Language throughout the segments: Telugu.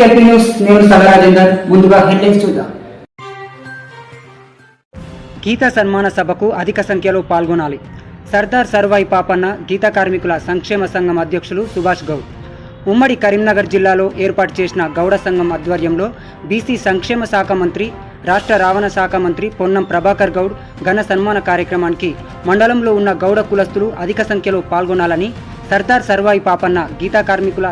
LP news. నేను సగరాజేందర్. ముందుగా హెడ్లైన్స్ చూద్దాం. గీతా సన్మాన సభకు అధిక సంఖ్యలో పాల్గొనాలి. సర్దార్ సర్వాయి పాపన్న గీతా కార్మికుల సంక్షేమ సంఘం అధ్యక్షులు సుభాష్ గౌడ్. ఉమ్మడి కరీంనగర్ జిల్లాలో ఏర్పాటు చేసిన గౌడ సంఘం ఆధ్వర్యంలో బీసీ సంక్షేమ శాఖ మంత్రి, రాష్ట్ర రవాణా శాఖ మంత్రి పొన్నం ప్రభాకర్ గౌడ్ ఘన సన్మాన కార్యక్రమానికి మండలంలో ఉన్న గౌడ కులస్తులు అధిక సంఖ్యలో పాల్గొనాలని సర్దార్ సర్వాయి పాపన్న గీతా కార్మికుల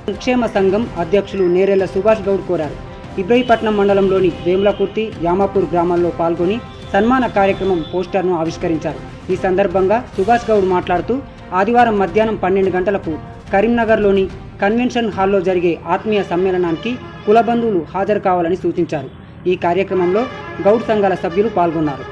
సంక్షేమ సంఘం అధ్యక్షులు నేరెళ్ల సుభాష్ గౌడ్ కోరారు. ఇబ్రహీపట్నం మండలంలోని వేములకుర్తి, యామాపూర్ గ్రామాల్లో పాల్గొని సన్మాన కార్యక్రమం పోస్టర్ను ఆవిష్కరించారు. ఈ సందర్భంగా సుభాష్ గౌడ్ మాట్లాడుతూ ఆదివారం మధ్యాహ్నం 12 గంటలకు కరీంనగర్లోని కన్వెన్షన్ హాల్లో జరిగే ఆత్మీయ సమ్మేళనానికి కుల బంధువులు హాజరు కావాలని సూచించారు. ఈ కార్యక్రమంలో గౌడ్ సంఘాల సభ్యులు పాల్గొన్నారు.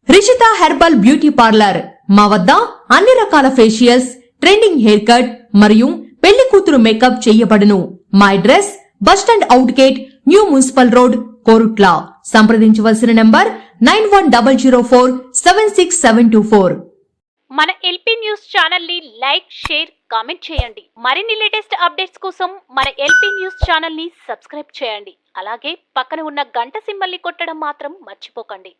రిషిత హెర్బల్ బ్యూటీ పార్లర్ మా వద్ద అన్ని రకాల ఫేషియల్స్, ట్రెండింగ్ హెయిర్ కట్ మరియు పెళ్లి కూతురు మేకప్ చేయబడును. మా address bus stand out gate, new municipal road, Korutla. సంప్రదించవలసిన నంబర్ 9100476724. మన ఎల్పీ న్యూస్ ఛానల్ ని లైక్, షేర్, కామెంట్ చేయండి. మరిన్ని లేటెస్ట్ అప్డేట్స్ కోసం మన ఎల్పీ న్యూస్ ఛానల్ ని సబ్స్క్రైబ్ చేయండి. అలాగే పక్కన ఉన్న గంట సింబల్ ని కొట్టడం మాత్రం మర్చిపోకండి.